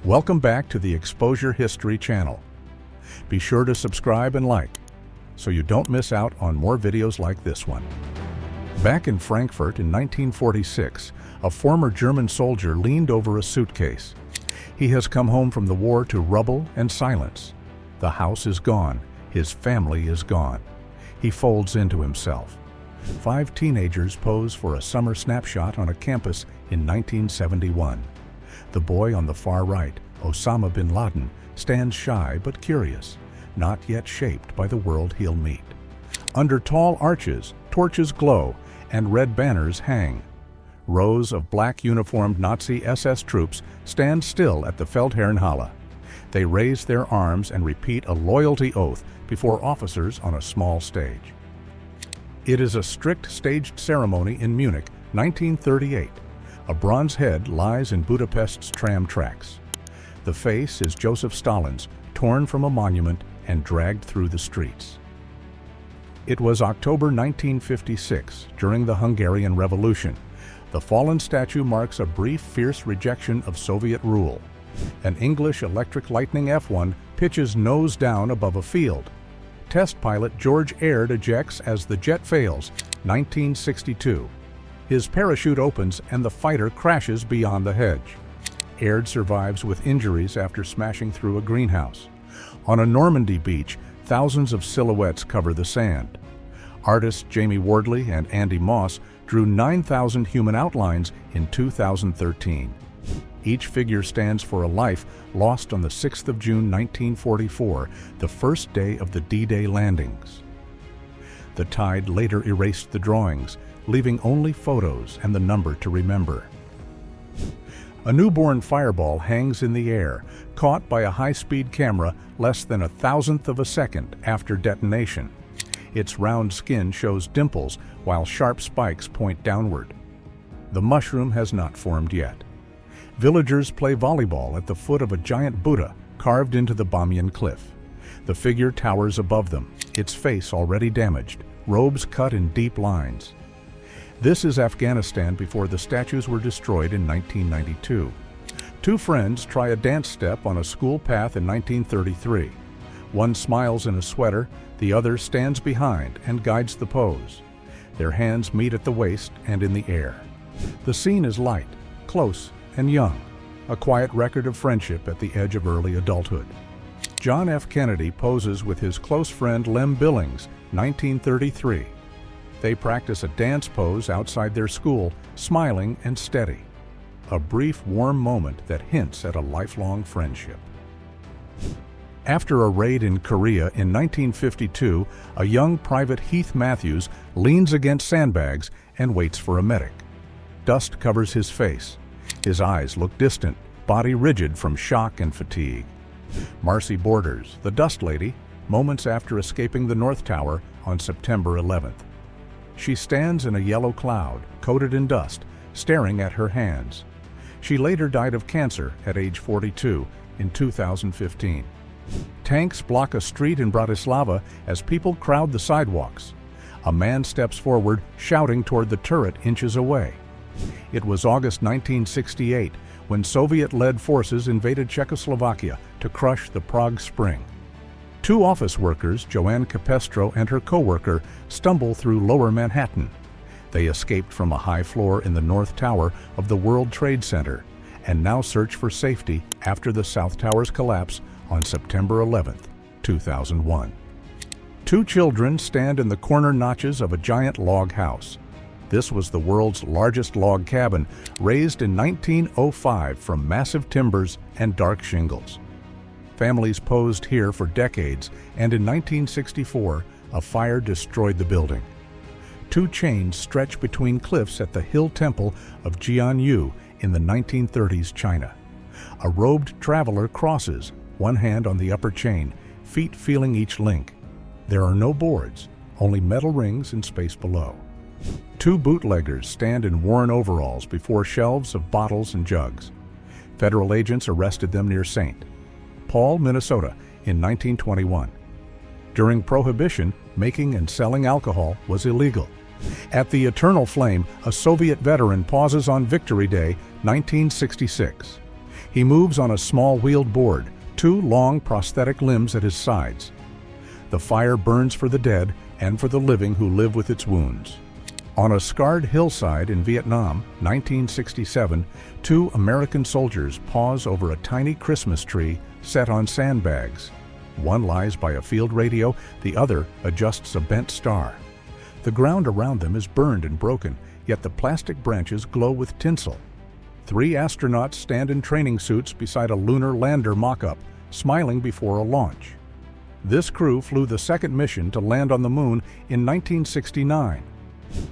Welcome back to the Exposure History channel. Be sure to subscribe and like so you don't miss out on more videos like this one. Back in Frankfurt in 1946, a former German soldier leaned over a suitcase. He has come home from the war to rubble and silence. The house is gone. His family is gone. He folds into himself. 5 teenagers pose for a summer snapshot on a campus in 1971. The boy on the far right, Osama Bin Laden, stands shy but curious, not yet shaped by the world he'll meet. Under tall arches, torches glow and red banners hang. Rows of black uniformed Nazi SS troops stand still at the Feldherrnhalle. They raise their arms and repeat a loyalty oath before officers on a small stage. It is a strict staged ceremony in Munich, 1938. A bronze head lies in Budapest's tram tracks. The face is Joseph Stalin's, torn from a monument and dragged through the streets. It was October 1956, during the Hungarian Revolution. The fallen statue marks a brief, fierce rejection of Soviet rule. An English electric Lightning F-1 pitches nose down above a field. Test pilot George Aird ejects as the jet fails, 1962. His parachute opens and the fighter crashes beyond the hedge. Aird survives with injuries after smashing through a greenhouse. On a Normandy beach, thousands of silhouettes cover the sand. Artists Jamie Wardley and Andy Moss drew 9,000 human outlines in 2013. Each figure stands for a life lost on the 6th of June 1944, the first day of the D-Day landings. The tide later erased the drawings, leaving only photos and the number to remember. A newborn fireball hangs in the air, caught by a high-speed camera less than 1,000th of a second after detonation. Its round skin shows dimples while sharp spikes point downward. The mushroom has not formed yet. Villagers play volleyball at the foot of a giant Buddha carved into the Bamiyan cliff. The figure towers above them, its face already damaged, robes cut in deep lines. This is Afghanistan before the statues were destroyed in 1992. 2 friends try a dance step on a school path in 1933. One smiles in a sweater, the other stands behind and guides the pose. Their hands meet at the waist and in the air. The scene is light, close, and young, a quiet record of friendship at the edge of early adulthood. John F. Kennedy poses with his close friend Lem Billings, 1933. They practice a dance pose outside their school, smiling and steady. A brief, warm moment that hints at a lifelong friendship. After a raid in Korea in 1952, a young Private Heath Matthews leans against sandbags and waits for a medic. Dust covers his face. His eyes look distant, body rigid from shock and fatigue. Marcy Borders, the Dust Lady, moments after escaping the North Tower on September 11th. She stands in a yellow cloud, coated in dust, staring at her hands. She later died of cancer at age 42 in 2015. Tanks block a street in Bratislava as people crowd the sidewalks. A man steps forward, shouting toward the turret inches away. It was August 1968 when Soviet-led forces invaded Czechoslovakia to crush the Prague Spring. 2 office workers, Joanne Capestro and her co-worker, stumble through Lower Manhattan. They escaped from a high floor in the North Tower of the World Trade Center and now search for safety after the South Tower's collapse on September 11, 2001. 2 children stand in the corner notches of a giant log house. This was the world's largest log cabin, raised in 1905 from massive timbers and dark shingles. Families posed here for decades, and in 1964, a fire destroyed the building. 2 chains stretch between cliffs at the hill temple of Jianyu in the 1930s China. A robed traveler crosses, one hand on the upper chain, feet feeling each link. There are no boards, only metal rings in space below. 2 bootleggers stand in worn overalls before shelves of bottles and jugs. Federal agents arrested them near St. Paul, Minnesota, in 1921. During Prohibition, making and selling alcohol was illegal. At the Eternal Flame, a Soviet veteran pauses on Victory Day, 1966. He moves on a small wheeled board, two long prosthetic limbs at his sides. The fire burns for the dead and for the living who live with its wounds. On a scarred hillside in Vietnam, 1967, two American soldiers pause over a tiny Christmas tree set on sandbags. One lies by a field radio, the other adjusts a bent star. The ground around them is burned and broken, yet the plastic branches glow with tinsel. Three astronauts stand in training suits beside a lunar lander mock-up, smiling before a launch. This crew flew the second mission to land on the moon in 1969.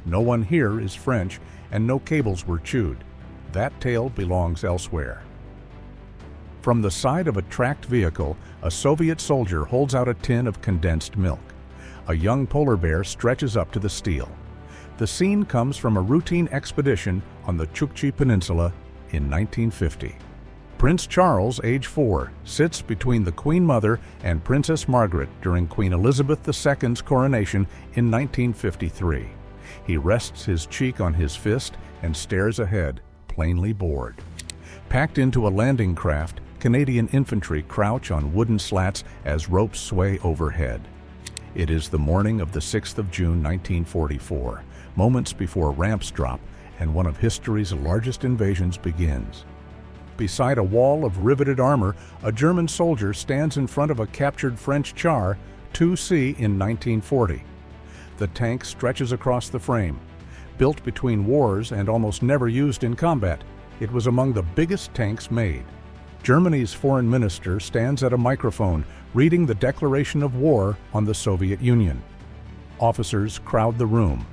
No one here is French, and no cables were chewed. That tale belongs elsewhere. From the side of a tracked vehicle, a Soviet soldier holds out a tin of condensed milk. A young polar bear stretches up to the steel. The scene comes from a routine expedition on the Chukchi Peninsula in 1950. Prince Charles, age 4, sits between the Queen Mother and Princess Margaret during Queen Elizabeth II's coronation in 1953. He rests his cheek on his fist and stares ahead, plainly bored. Packed into a landing craft, Canadian infantry crouch on wooden slats as ropes sway overhead. It is the morning of the 6th of June 1944, moments before ramps drop and one of history's largest invasions begins. Beside a wall of riveted armor, a German soldier stands in front of a captured French char, 2C in 1940. The tank stretches across the frame. Built between wars and almost never used in combat, it was among the biggest tanks made. Germany's foreign minister stands at a microphone reading the declaration of war on the Soviet Union. Officers crowd the room.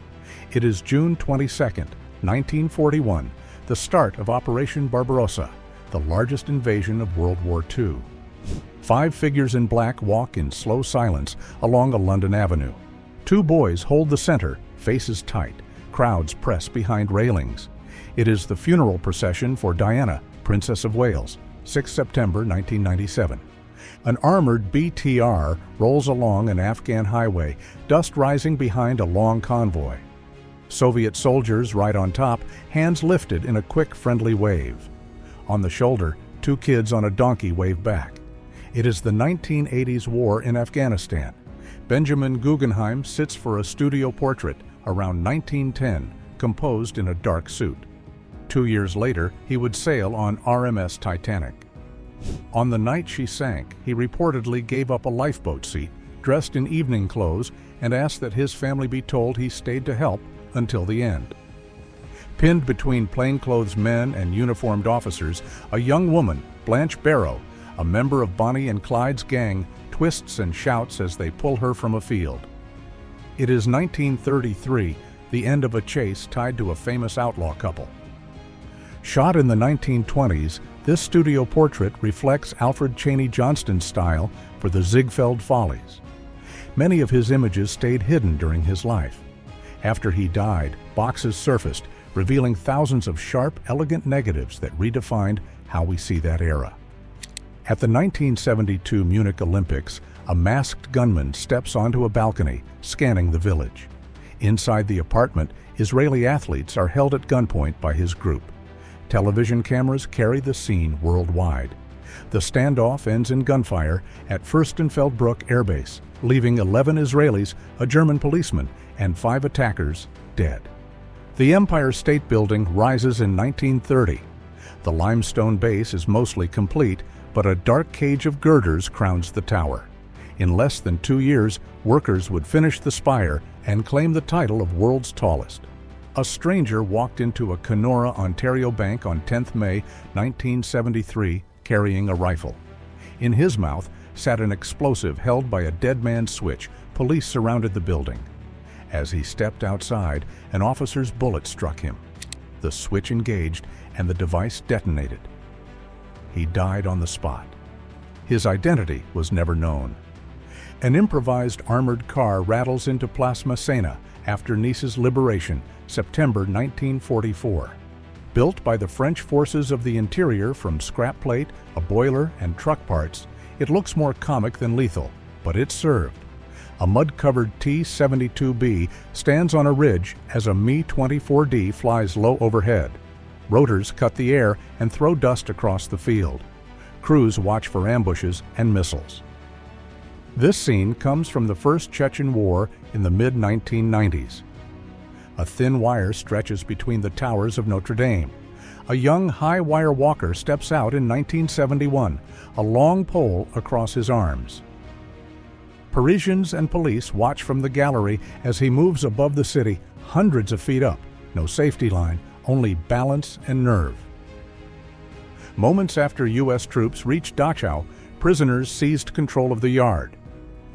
It is June 22, 1941, the start of Operation Barbarossa, the largest invasion of World War II. 5 figures in black walk in slow silence along a London avenue. 2 boys hold the center, faces tight. Crowds press behind railings. It is the funeral procession for Diana, Princess of Wales, 6 September 1997. An armored BTR rolls along an Afghan highway, dust rising behind a long convoy. Soviet soldiers ride on top, hands lifted in a quick, friendly wave. On the shoulder, 2 kids on a donkey wave back. It is the 1980s war in Afghanistan. Benjamin Guggenheim sits for a studio portrait around 1910, composed in a dark suit. 2 years later, he would sail on RMS Titanic. On the night she sank, he reportedly gave up a lifeboat seat, dressed in evening clothes, and asked that his family be told he stayed to help until the end. Pinned between plainclothes men and uniformed officers, a young woman, Blanche Barrow, a member of Bonnie and Clyde's gang, twists and shouts as they pull her from a field. It is 1933, the end of a chase tied to a famous outlaw couple. Shot in the 1920s, this studio portrait reflects Alfred Cheney Johnston's style for the Ziegfeld Follies. Many of his images stayed hidden during his life. After he died, boxes surfaced, revealing thousands of sharp, elegant negatives that redefined how we see that era. At the 1972 Munich Olympics, a masked gunman steps onto a balcony, scanning the village. Inside the apartment, Israeli athletes are held at gunpoint by his group. Television cameras carry the scene worldwide. The standoff ends in gunfire at Fürstenfeldbruck Air Base, leaving 11 Israelis, a German policeman, and 5 attackers dead. The Empire State Building rises in 1930. The limestone base is mostly complete, but a dark cage of girders crowns the tower. In less than 2 years, workers would finish the spire and claim the title of world's tallest. A stranger walked into a Kenora, Ontario bank on 10th May 1973 carrying a rifle. In his mouth sat an explosive held by a dead man's switch. Police surrounded the building. As he stepped outside, an officer's bullet struck him. The switch engaged and the device detonated. He died on the spot. His identity was never known. An improvised armored car rattles into Place Massena after Nice's liberation, September 1944. Built by the French forces of the interior from scrap plate, a boiler, and truck parts, it looks more comic than lethal, but it served. A mud-covered T-72B stands on a ridge as a Mi-24D flies low overhead. Rotors cut the air and throw dust across the field. Crews watch for ambushes and missiles. This scene comes from the First Chechen War in the mid-1990s. A thin wire stretches between the towers of Notre Dame. A young high-wire walker steps out in 1971, a long pole across his arms. Parisians and police watch from the gallery as he moves above the city, hundreds of feet up. No safety line, only balance and nerve. Moments after U.S. troops reach Dachau, prisoners seized control of the yard.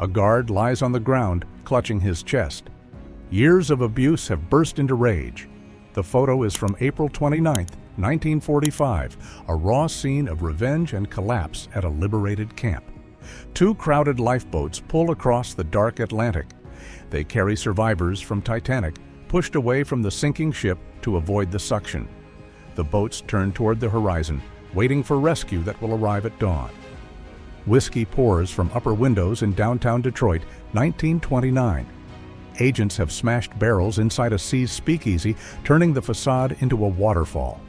A guard lies on the ground, clutching his chest. Years of abuse have burst into rage. The photo is from April 29, 1945, a raw scene of revenge and collapse at a liberated camp. Two crowded lifeboats pull across the dark Atlantic. They carry survivors from Titanic, pushed away from the sinking ship to avoid the suction. The boats turn toward the horizon, waiting for rescue that will arrive at dawn. Whiskey pours from upper windows in downtown Detroit, 1929. Agents have smashed barrels inside a See's speakeasy, turning the facade into a waterfall.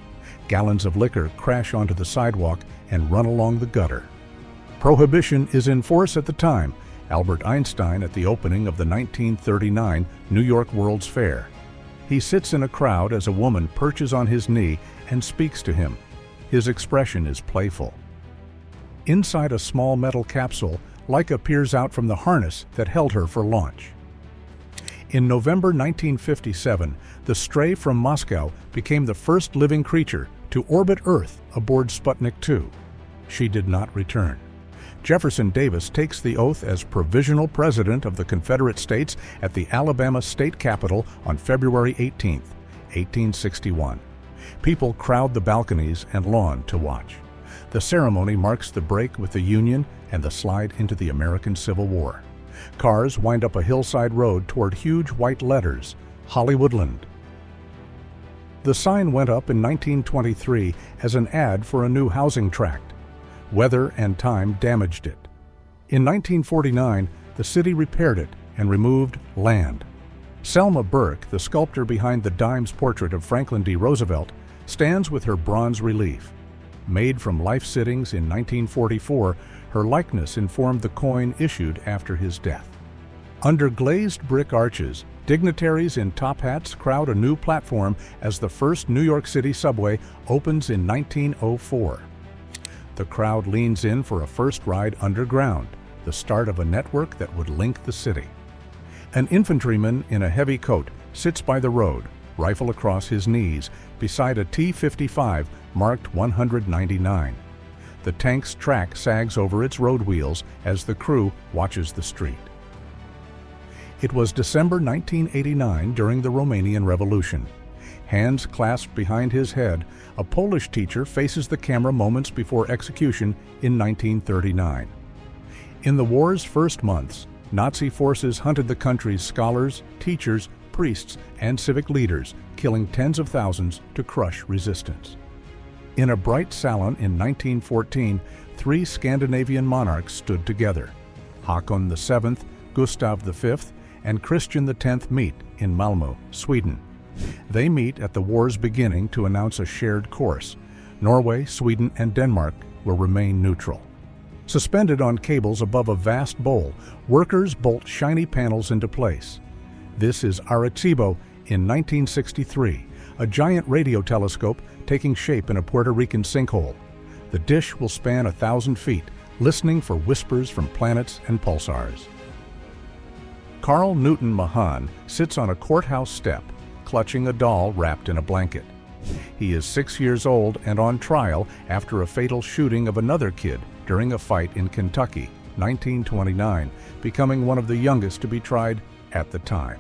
Gallons of liquor crash onto the sidewalk and run along the gutter. Prohibition is in force at the time. Albert Einstein at the opening of the 1939 New York World's Fair. He sits in a crowd as a woman perches on his knee and speaks to him. His expression is playful. Inside a small metal capsule, Laika peers out from the harness that held her for launch. In November 1957, the stray from Moscow became the first living creature to orbit Earth aboard Sputnik 2. She did not return. Jefferson Davis takes the oath as provisional president of the Confederate States at the Alabama State Capitol on February 18, 1861. People crowd the balconies and lawn to watch. The ceremony marks the break with the Union and the slide into the American Civil War. Cars wind up a hillside road toward huge white letters, Hollywoodland. The sign went up in 1923 as an ad for a new housing tract. Weather and time damaged it. In 1949, the city repaired it and removed land. Selma Burke, the sculptor behind the Dimes portrait of Franklin D. Roosevelt, stands with her bronze relief. Made from life sittings in 1944, her likeness informed the coin issued after his death. Under glazed brick arches, dignitaries in top hats crowd a new platform as the first New York City subway opens in 1904. The crowd leans in for a first ride underground, the start of a network that would link the city. An infantryman in a heavy coat sits by the road, rifle across his knees, beside a T-55 marked 199. The tank's track sags over its road wheels as the crew watches the street. It was December 1989 during the Romanian Revolution. Hands clasped behind his head, a Polish teacher faces the camera moments before execution in 1939. In the war's first months, Nazi forces hunted the country's scholars, teachers, priests, and civic leaders, killing tens of thousands to crush resistance. In a bright salon in 1914, three Scandinavian monarchs stood together. Håkon VII, Gustav V, and Christian X meet in Malmö, Sweden. They meet at the war's beginning to announce a shared course. Norway, Sweden, and Denmark will remain neutral. Suspended on cables above a vast bowl, workers bolt shiny panels into place. This is Arecibo in 1963, a giant radio telescope taking shape in a Puerto Rican sinkhole. The dish will span 1,000 feet, listening for whispers from planets and pulsars. Carl Newton Mahan sits on a courthouse step, clutching a doll wrapped in a blanket. He is 6 years old and on trial after a fatal shooting of another kid during a fight in Kentucky, 1929, becoming one of the youngest to be tried at the time.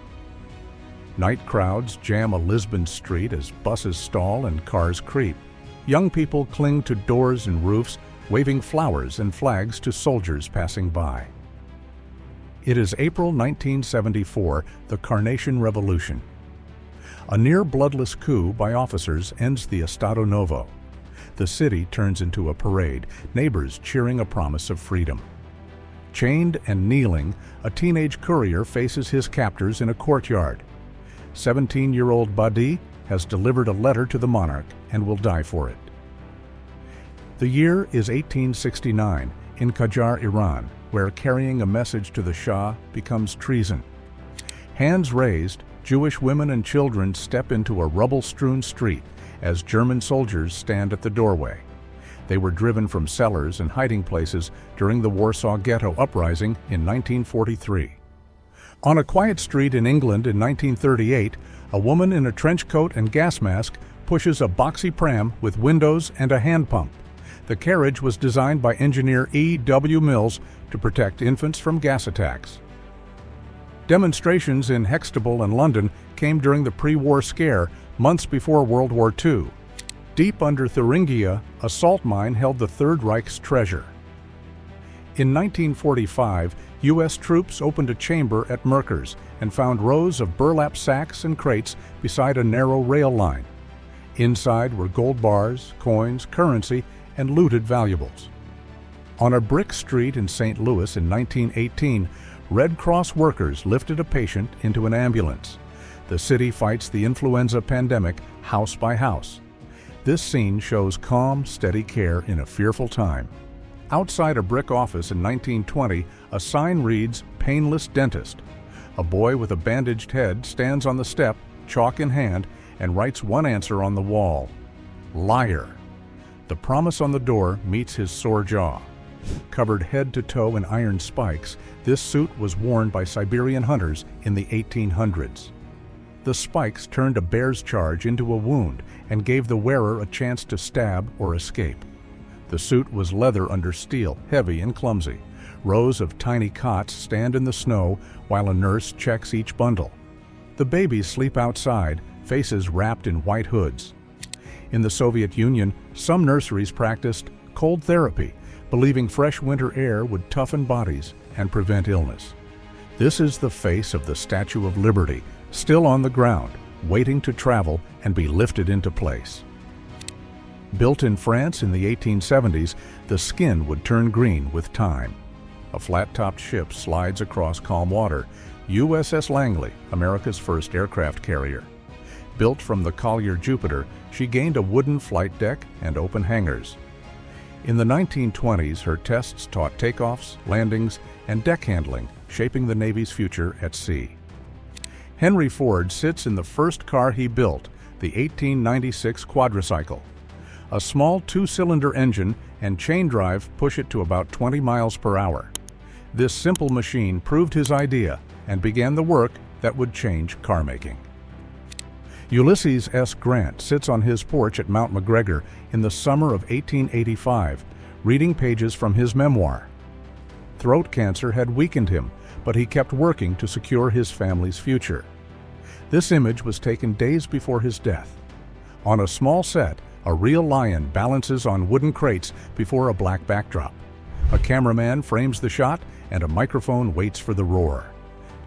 Night crowds jam a Lisbon street as buses stall and cars creep. Young people cling to doors and roofs, waving flowers and flags to soldiers passing by. It is April 1974, the Carnation Revolution. A near-bloodless coup by officers ends the Estado Novo. The city turns into a parade, neighbors cheering a promise of freedom. Chained and kneeling, a teenage courier faces his captors in a courtyard. 17-year-old Badi has delivered a letter to the monarch and will die for it. The year is 1869 in Qajar, Iran, where carrying a message to the Shah becomes treason. Hands raised, Jewish women and children step into a rubble-strewn street as German soldiers stand at the doorway. They were driven from cellars and hiding places during the Warsaw Ghetto uprising in 1943. On a quiet street in England in 1938, a woman in a trench coat and gas mask pushes a boxy pram with windows and a hand pump. The carriage was designed by engineer E.W. Mills to protect infants from gas attacks. Demonstrations in Hextable and London came during the pre-war scare, months before World War II. Deep under Thuringia, a salt mine held the Third Reich's treasure. In 1945, U.S. troops opened a chamber at Merkers and found rows of burlap sacks and crates beside a narrow rail line. Inside were gold bars, coins, currency, and looted valuables. On a brick street in St. Louis in 1918, Red Cross workers lifted a patient into an ambulance. The city fights the influenza pandemic house by house. This scene shows calm, steady care in a fearful time. Outside a brick office in 1920, a sign reads, "Painless Dentist." A boy with a bandaged head stands on the step, chalk in hand, and writes one answer on the wall: "Liar." The promise on the door meets his sore jaw. Covered head to toe in iron spikes, this suit was worn by Siberian hunters in the 1800s. The spikes turned a bear's charge into a wound and gave the wearer a chance to stab or escape. The suit was leather under steel, heavy and clumsy. Rows of tiny cots stand in the snow while a nurse checks each bundle. The babies sleep outside, faces wrapped in white hoods. In the Soviet Union, some nurseries practiced cold therapy, believing fresh winter air would toughen bodies and prevent illness. This is the face of the Statue of Liberty, still on the ground, waiting to travel and be lifted into place. Built in France in the 1870s, the skin would turn green with time. A flat-topped ship slides across calm water, USS Langley, America's first aircraft carrier. Built from the Collier Jupiter, she gained a wooden flight deck and open hangars. In the 1920s, her tests taught takeoffs, landings, and deck handling, shaping the Navy's future at sea. Henry Ford sits in the first car he built, the 1896 quadricycle. A small two-cylinder engine and chain drive push it to about 20 miles per hour. This simple machine proved his idea and began the work that would change car making. Ulysses S. Grant sits on his porch at Mount McGregor in the summer of 1885, reading pages from his memoir. Throat cancer had weakened him, but he kept working to secure his family's future. This image was taken days before his death. On a small set, a real lion balances on wooden crates before a black backdrop. A cameraman frames the shot, and a microphone waits for the roar.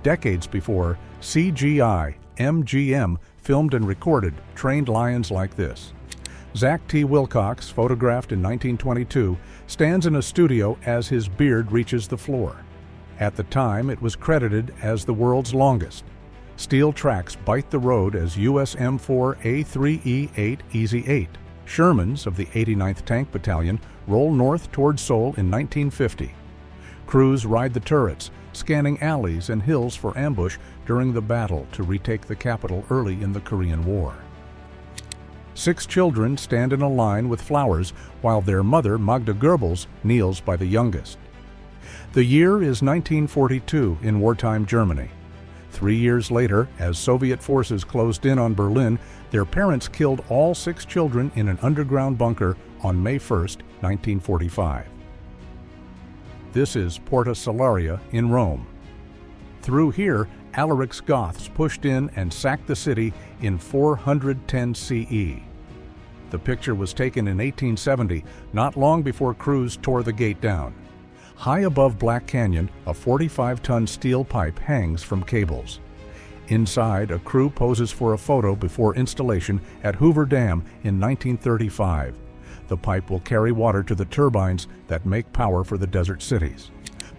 Decades before, CGI MGM filmed and recorded trained lions like this. Zach T. Wilcox, photographed in 1922, stands in a studio as his beard reaches the floor. At the time, it was credited as the world's longest. Steel tracks bite the road as US M4A3E8 Easy 8. Shermans of the 89th Tank Battalion roll north toward Seoul in 1950. Crews ride the turrets, scanning alleys and hills for ambush during the battle to retake the capital early in the Korean War. 6 children stand in a line with flowers while their mother, Magda Goebbels, kneels by the youngest. The year is 1942 in wartime Germany. 3 years later, as Soviet forces closed in on Berlin, their parents killed all 6 children in an underground bunker on May 1, 1945. This is Porta Salaria in Rome. Through here, Alaric's Goths pushed in and sacked the city in 410 CE. The picture was taken in 1870, not long before crews tore the gate down. High above Black Canyon, a 45-ton steel pipe hangs from cables. Inside, a crew poses for a photo before installation at Hoover Dam in 1935. The pipe will carry water to the turbines that make power for the desert cities.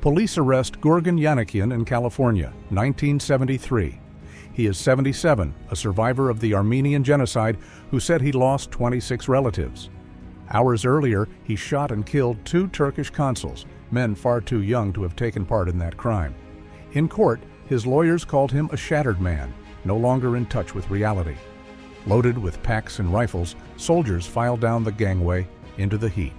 Police arrest Gorgon Yanakian in California, 1973. He is 77, a survivor of the Armenian genocide who said he lost 26 relatives. Hours earlier, he shot and killed 2 Turkish consuls, men far too young to have taken part in that crime. In court, his lawyers called him a shattered man, no longer in touch with reality. Loaded with packs and rifles, soldiers filed down the gangway into the heat.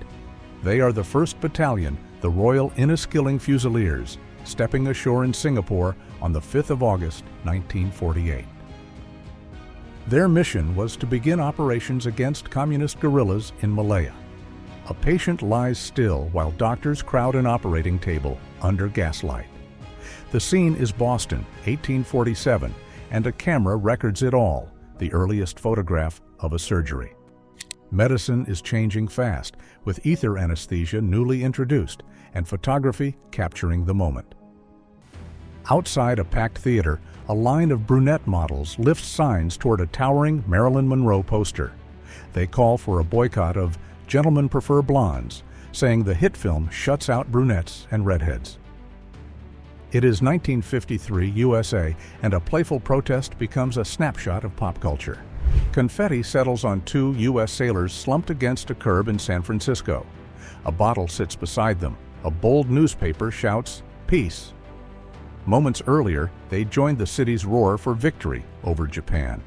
They are the 1st Battalion, the Royal Inniskilling Fusiliers, stepping ashore in Singapore on the 5th of August, 1948. Their mission was to begin operations against communist guerrillas in Malaya. A patient lies still while doctors crowd an operating table under gaslight. The scene is Boston, 1847, and a camera records it all, the earliest photograph of a surgery. Medicine is changing fast, with ether anesthesia newly introduced and photography capturing the moment. Outside a packed theater, a line of brunette models lifts signs toward a towering Marilyn Monroe poster. They call for a boycott of Gentlemen Prefer Blondes, saying the hit film shuts out brunettes and redheads. It is 1953 USA, and a playful protest becomes a snapshot of pop culture. Confetti settles on 2 U.S. sailors slumped against a curb in San Francisco. A bottle sits beside them. A bold newspaper shouts, "Peace." Moments earlier, they joined the city's roar for victory over Japan.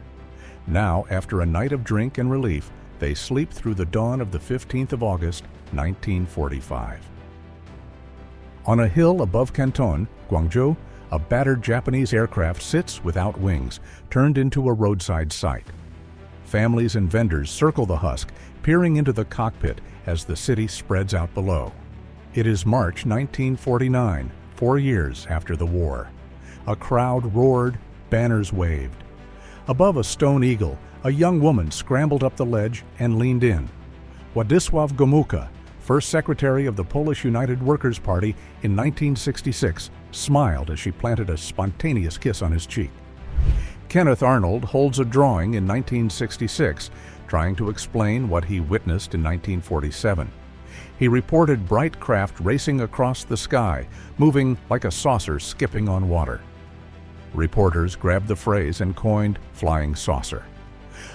Now, after a night of drink and relief, they sleep through the dawn of the 15th of August, 1945. On a hill above Canton, Guangzhou, a battered Japanese aircraft sits without wings, turned into a roadside site. Families and vendors circle the husk, peering into the cockpit as the city spreads out below. It is March 1949, 4 years after the war. A crowd roared, banners waved. Above a stone eagle, a young woman scrambled up the ledge and leaned in. Władysław Gomułka, first secretary of the Polish United Workers' Party in 1966, smiled as she planted a spontaneous kiss on his cheek. Kenneth Arnold holds a drawing in 1966, trying to explain what he witnessed in 1947. He reported bright craft racing across the sky, moving like a saucer skipping on water. Reporters grabbed the phrase and coined flying saucer.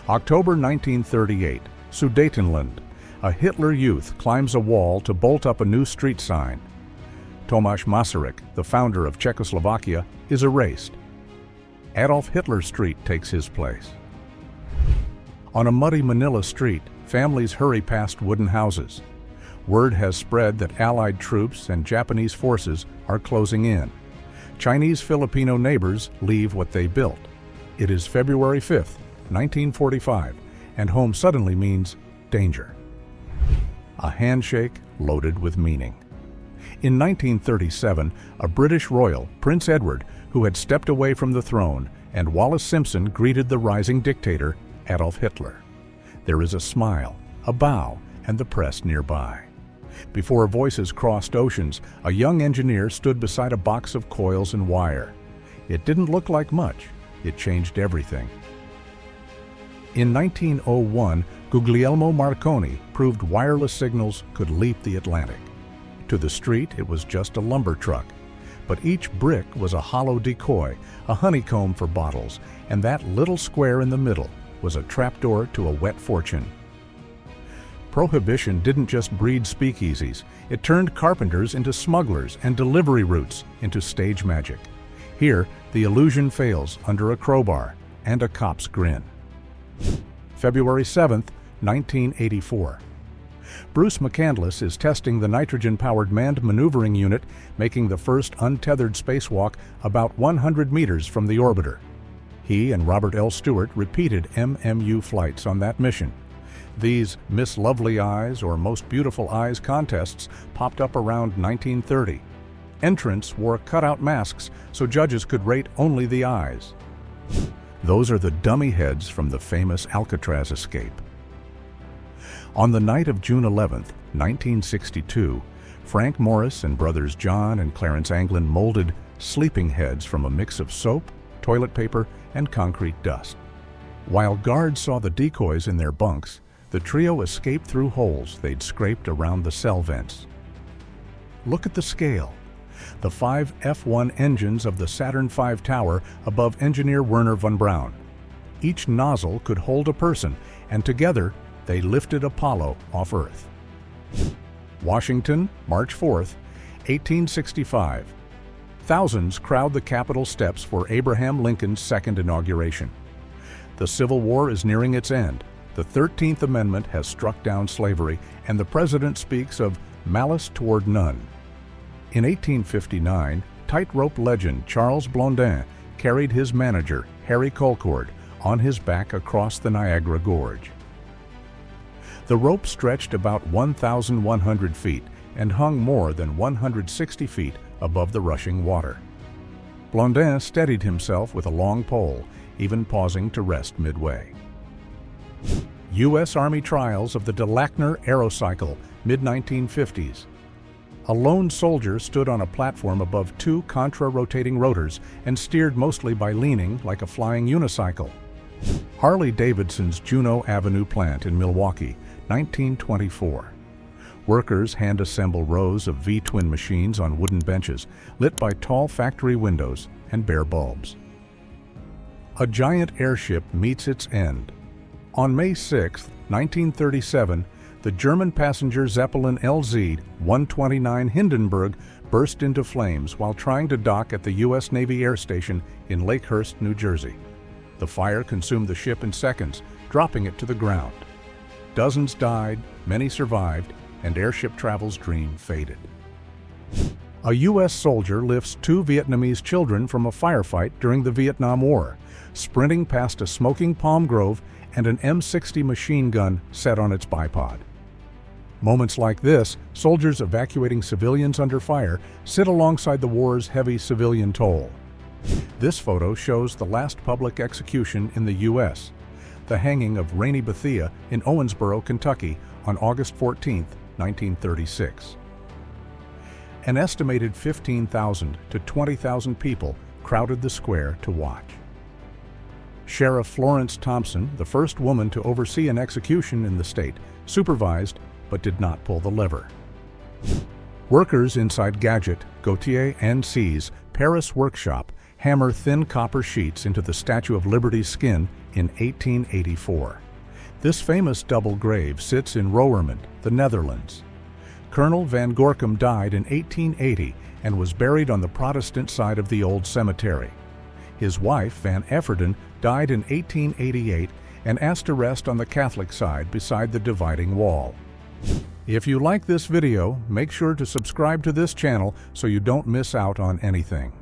October 1938, Sudetenland. A Hitler youth climbs a wall to bolt up a new street sign. Tomasz Masaryk, the founder of Czechoslovakia, is erased. Adolf Hitler Street takes his place. On a muddy Manila street, families hurry past wooden houses. Word has spread that Allied troops and Japanese forces are closing in. Chinese-Filipino neighbors leave what they built. It is February 5th, 1945, and home suddenly means danger. A handshake loaded with meaning. In 1937, a British royal, Prince Edward, who had stepped away from the throne, and Wallace Simpson greeted the rising dictator, Adolf Hitler. There is a smile, a bow, and the press nearby. Before voices crossed oceans, a young engineer stood beside a box of coils and wire. It didn't look like much. It changed everything. In 1901, Guglielmo Marconi proved wireless signals could leap the Atlantic. To the street, it was just a lumber truck. But each brick was a hollow decoy, a honeycomb for bottles, and that little square in the middle was a trapdoor to a wet fortune. Prohibition didn't just breed speakeasies, it turned carpenters into smugglers and delivery routes into stage magic. Here, the illusion fails under a crowbar and a cop's grin. February 7th, 1984. Bruce McCandless is testing the nitrogen-powered manned maneuvering unit, making the first untethered spacewalk about 100 meters from the orbiter. He and Robert L. Stewart repeated MMU flights on that mission. These Miss Lovely Eyes or Most Beautiful Eyes contests popped up around 1930. Entrants wore cutout masks so judges could rate only the eyes. Those are the dummy heads from the famous Alcatraz escape. On the night of June 11, 1962, Frank Morris and brothers John and Clarence Anglin molded sleeping heads from a mix of soap, toilet paper, and concrete dust. While guards saw the decoys in their bunks, the trio escaped through holes they'd scraped around the cell vents. Look at the scale. the 5 F-1 engines of the Saturn V tower above engineer Werner von Braun. Each nozzle could hold a person, and together they lifted Apollo off Earth. Washington, March 4, 1865. Thousands crowd the Capitol steps for Abraham Lincoln's second inauguration. The Civil War is nearing its end. The 13th Amendment has struck down slavery, and the President speaks of malice toward none. In 1859, tightrope legend Charles Blondin carried his manager, Harry Colcord, on his back across the Niagara Gorge. The rope stretched about 1,100 feet and hung more than 160 feet above the rushing water. Blondin steadied himself with a long pole, even pausing to rest midway. U.S. Army trials of the DeLachner aerocycle, mid-1950s. A lone soldier stood on a platform above 2 contra-rotating rotors and steered mostly by leaning like a flying unicycle. Harley-Davidson's Juneau Avenue plant in Milwaukee, 1924. Workers hand-assemble rows of V-twin machines on wooden benches, lit by tall factory windows and bare bulbs. A giant airship meets its end. On May 6, 1937, the German passenger Zeppelin LZ-129 Hindenburg burst into flames while trying to dock at the U.S. Navy Air Station in Lakehurst, New Jersey. The fire consumed the ship in seconds, dropping it to the ground. Dozens died, many survived, and airship travel's dream faded. A U.S. soldier lifts 2 Vietnamese children from a firefight during the Vietnam War, sprinting past a smoking palm grove and an M60 machine gun set on its bipod. Moments like this, soldiers evacuating civilians under fire sit alongside the war's heavy civilian toll. This photo shows the last public execution in the U.S., the hanging of Rainey Bethia in Owensboro, Kentucky on August 14, 1936. An estimated 15,000 to 20,000 people crowded the square to watch. Sheriff Florence Thompson, the first woman to oversee an execution in the state, supervised but did not pull the lever. Workers inside Gadget, Gautier & C's Paris workshop hammer thin copper sheets into the Statue of Liberty's skin in 1884. This famous double grave sits in Roermond, the Netherlands. Colonel Van Gorkum died in 1880 and was buried on the Protestant side of the old cemetery. His wife, Van Efferden, died in 1888 and asked to rest on the Catholic side beside the dividing wall. If you like this video, make sure to subscribe to this channel so you don't miss out on anything.